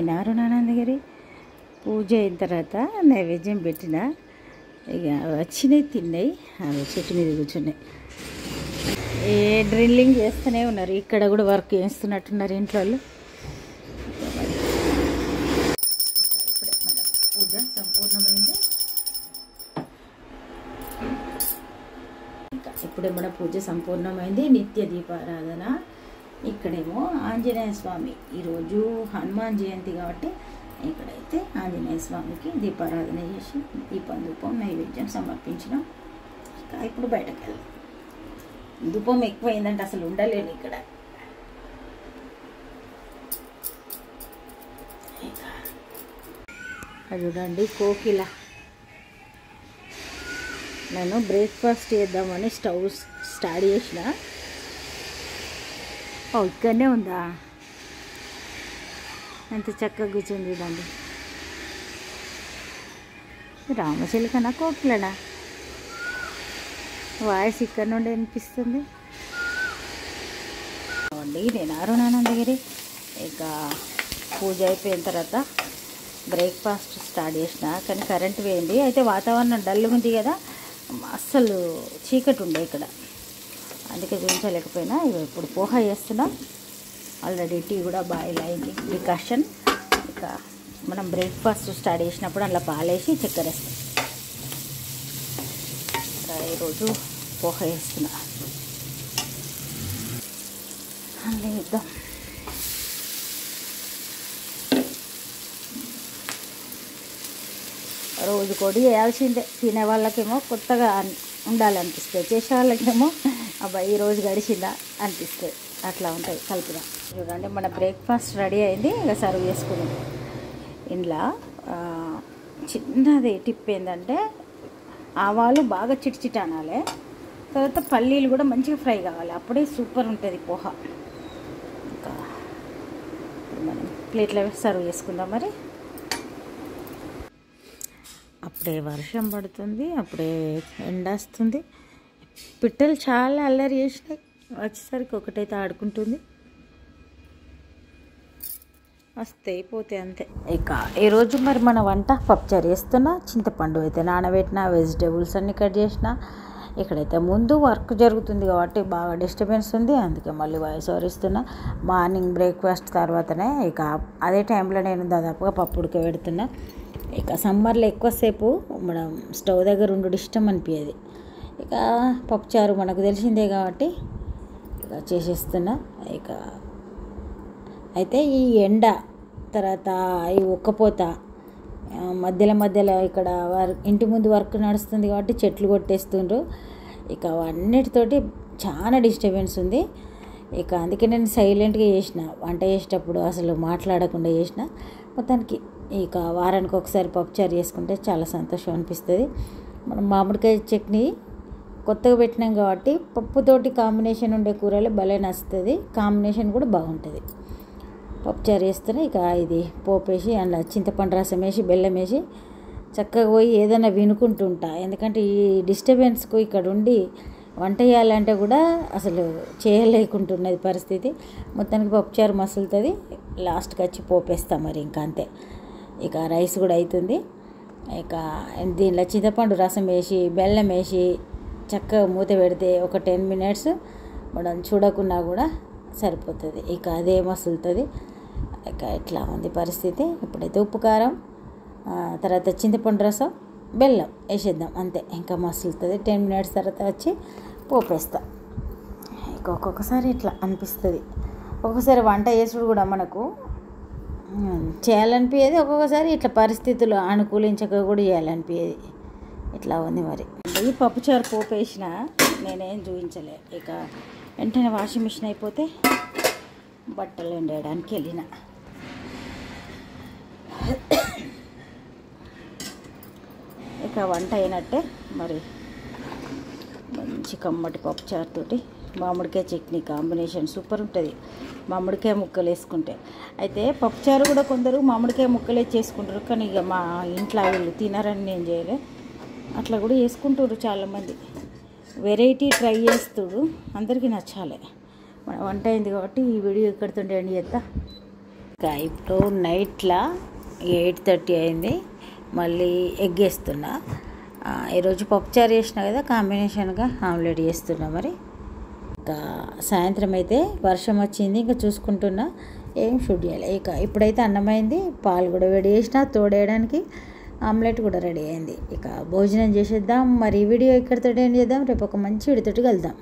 నేను అరుణానందగిరి పూజ అయిన తర్వాత నైవేద్యం పెట్టిన ఇక వచ్చినాయి తిన్నాయి అవి చెట్టు మీద కూర్చున్నాయి. ఏ డ్రిల్లింగ్ చేస్తూనే ఉన్నారు, ఇక్కడ కూడా వర్క్ చేస్తున్నట్టున్నారు ఇంట్లో వాళ్ళు. పూజ సంపూర్ణమైంది. ఇప్పుడే మన పూజ సంపూర్ణమైంది. నిత్య దీపారాధన. ఇక్కడేమో ఆంజనేయ స్వామి, ఈరోజు హనుమాన్ జయంతి కాబట్టి ఇక్కడైతే ఆంజనేయ స్వామికి దీపారాధన చేసి దీపం ధూపం నైవేద్యం సమర్పించినాం. ఇప్పుడు బయటకు వెళ్దాం. ధూపం ఎక్కువైందంటే అసలు ఉండలేను ఇక్కడ. చూడండి కోకిల. నేను బ్రేక్ఫాస్ట్ చేద్దామని స్టవ్ స్టార్ట్ చేసిన. ఇక్కడనే ఉందా, ఎంత చక్కగా కూర్చొని చూడండి. రామచిలుకనా కోకిలనా? వాయిస్ ఇక్కడ నుండి వినిపిస్తుంది. అండి నేను అరుణానందగిరి. ఇక పూజ అయిపోయిన తర్వాత బ్రేక్ఫాస్ట్ స్టార్ట్ చేసిన, కానీ కరెంట్ పోయింది. అయితే వాతావరణం డల్గా ఉంది కదా, అస్సలు చీకటి ఉండే ఇక్కడ, అందుకే చూపించలేకపోయినా. ఇప్పుడు పోహా చేస్తున్నా. ఆల్రెడీ టీ కూడా బాయిల్ అయింది, డికాషన్. ఇక మనం బ్రేక్ఫాస్ట్ స్టార్ట్ చేసినప్పుడు అలా పాలేసి చక్కెర వేస్తాం. ఈరోజు పోహా చేస్తున్నా. అలా ఇద్దాం. రోజు కూడా చేయాల్సిందే. తినే వాళ్ళకేమో కొత్తగా ఉండాలనిపిస్తుంది, చేసే వాళ్ళకేమో అబ్బాయి ఈరోజు గడిచిందా అనిపిస్తుంది. అట్లా ఉంటుంది కలుపుదాం. చూడండి మన బ్రేక్ఫాస్ట్ రెడీ అయింది. ఇక సర్వ్ చేసుకున్నాం. ఇంట్లో చిన్నది టిప్ ఏంటంటే ఆవాలు బాగా చిట్చిట్ అనాలి, తర్వాత పల్లీలు కూడా మంచిగా ఫ్రై కావాలి, అప్పుడే సూపర్ ఉంటుంది పోహా. ఇంకా మనం ప్లేట్లో సర్వ్ చేసుకుందాం. మరి అప్పుడే వర్షం పడుతుంది, అప్పుడే ఎండ వస్తుంది. పిట్టలు చాలా అల్లరి చేసినాయి. వచ్చేసరికి ఒకటైతే ఆడుకుంటుంది, వస్తే పోతే అంతే. ఇక ఈరోజు మరి మన వంట పప్పుచారు చేస్తున్నా. చింతపండు అయితే నానబెట్టిన, వెజిటేబుల్స్ అన్నీ కట్ చేసిన. ఇక్కడైతే ముందు వర్క్ జరుగుతుంది కాబట్టి బాగా డిస్టర్బెన్స్ ఉంది, అందుకే మళ్ళీ వాయిస్ ఓవర్ ఇస్తున్నా. మార్నింగ్ బ్రేక్ఫాస్ట్ తర్వాతనే ఇక అదే టైంలో నేను దాదాపుగా పప్పు ఉడకబెడుతున్నా. ఇక సమ్మర్లో ఎక్కువసేపు మనం స్టవ్ దగ్గర ఉండడం ఇష్టం అనిపించేది. ఇక పప్పుచారు మనకు తెలిసిందే కాబట్టి ఇక చేసేస్తున్నా. ఇక అయితే ఈ ఎండ తర్వాత ఈ ఉక్కపోత మధ్యలో ఇక్కడ ఇంటి ముందు వర్క్ నడుస్తుంది కాబట్టి చెట్లు కొట్టేస్తుండ్రు. ఇక అన్నిటితోటి చాలా డిస్టర్బెన్స్ ఉంది. ఇక అందుకే నేను సైలెంట్గా చేసిన, వంట చేసేటప్పుడు అసలు మాట్లాడకుండా చేసిన. మొత్తానికి ఇక వారానికి ఒకసారి పప్పుచారు చేసుకుంటే చాలా సంతోషం అనిపిస్తుంది. మనం మామిడికాయ చట్నీ కొత్తగా పెట్టినాం కాబట్టి పప్పుతోటి కాంబినేషన్ ఉండే కూరలు భలే నచ్చుతుంది, కాంబినేషన్ కూడా బాగుంటుంది. పప్పుచారు వేస్తేనే ఇక ఇది పోపేసి అందులో చింతపండు రసం వేసి బెల్లం వేసి చక్కగా పోయి ఏదైనా వినుకుంటుంటా. ఎందుకంటే ఈ డిస్టర్బెన్స్కు ఇక్కడ ఉండి వంట చేయాలంటే కూడా అసలు చేయలేకుంటున్నది పరిస్థితి. మొత్తానికి పప్పుచారు మసులుతుంది, లాస్ట్కి వచ్చి పోపేస్తాం మరి ఇంకా అంతే. ఇక రైస్ కూడా అవుతుంది. ఇక దీనిలో చింతపండు రసం వేసి బెల్లం వేసి చక్కగా మూత పెడితే ఒక 10 minutes మనం చూడకున్నా కూడా సరిపోతుంది. ఇక అదే మసులుతుంది. ఇక ఇట్లా ఉంది పరిస్థితి. ఇప్పుడైతే ఉప్పు కారం తర్వాత చింతపండు రసం బెల్లం వేసేద్దాం అంతే, ఇంకా మసులుతుంది. 10 minutes తర్వాత వచ్చి పోపేస్తా. ఇక ఒక్కొక్కసారి ఇట్లా అనిపిస్తుంది. ఒక్కొక్కసారి వంట చేసుడు కూడా మనకు చేయాలనిపించేది, ఒక్కొక్కసారి ఇట్లా పరిస్థితులు అనుకూలించక కూడా చేయాలనిపించేది. ఇట్లా ఉంది మరి. ఈ పప్పుచారు పోపు వేసిన నేనేం చూపించలే. ఇక వెంటనే వాషింగ్ మిషన్ అయిపోతే బట్టలు ఎండేయడానికి వెళ్ళిన. ఇక వంట అయినట్టే మరి. మంచి కమ్మటి పప్పుచారుతోటి మామిడికాయ చట్నీ కాంబినేషన్ సూపర్ ఉంటుంది, మామిడికాయ ముక్కలు వేసుకుంటే. అయితే పప్పుచారు కూడా కొందరు మామిడికాయ ముక్కలే చేసుకుంటారు, కానీ ఇక మా ఇంట్లో వీళ్ళు తినారని నేను చేయలే. అట్లా కూడా చేసుకుంటారు చాలామంది. వెరైటీ ట్రై చేస్తుడు, అందరికీ నచ్చాలి. మన వంట అయింది కాబట్టి ఈ వీడియో ఇక్కడితో ఎండ్ చేస్తా. ఇంకా ఇప్పుడు నైట్లా 8:30 అయింది. మళ్ళీ ఎగ్ వేస్తున్నా. ఈరోజు పప్పుచారు చేసిన కదా, కాంబినేషన్గా ఆమ్లెట్ చేస్తున్నా. మరి ఇంకా సాయంత్రం అయితే వర్షం వచ్చింది, ఇంకా చూసుకుంటున్నా, ఏం షూట్ చేయాలి. ఇక ఇప్పుడైతే అన్నమైంది, పాలు కూడా వేడి చేసిన, తోడేయడానికి ఆమ్లెట్ కూడా రెడీ అయింది. ఇక భోజనం చేసేద్దాం. మరి ఈ వీడియో ఇక్కడితో ఏం చేద్దాం, రేపు ఒక మంచి వీడియోతోటి కలుద్దాం.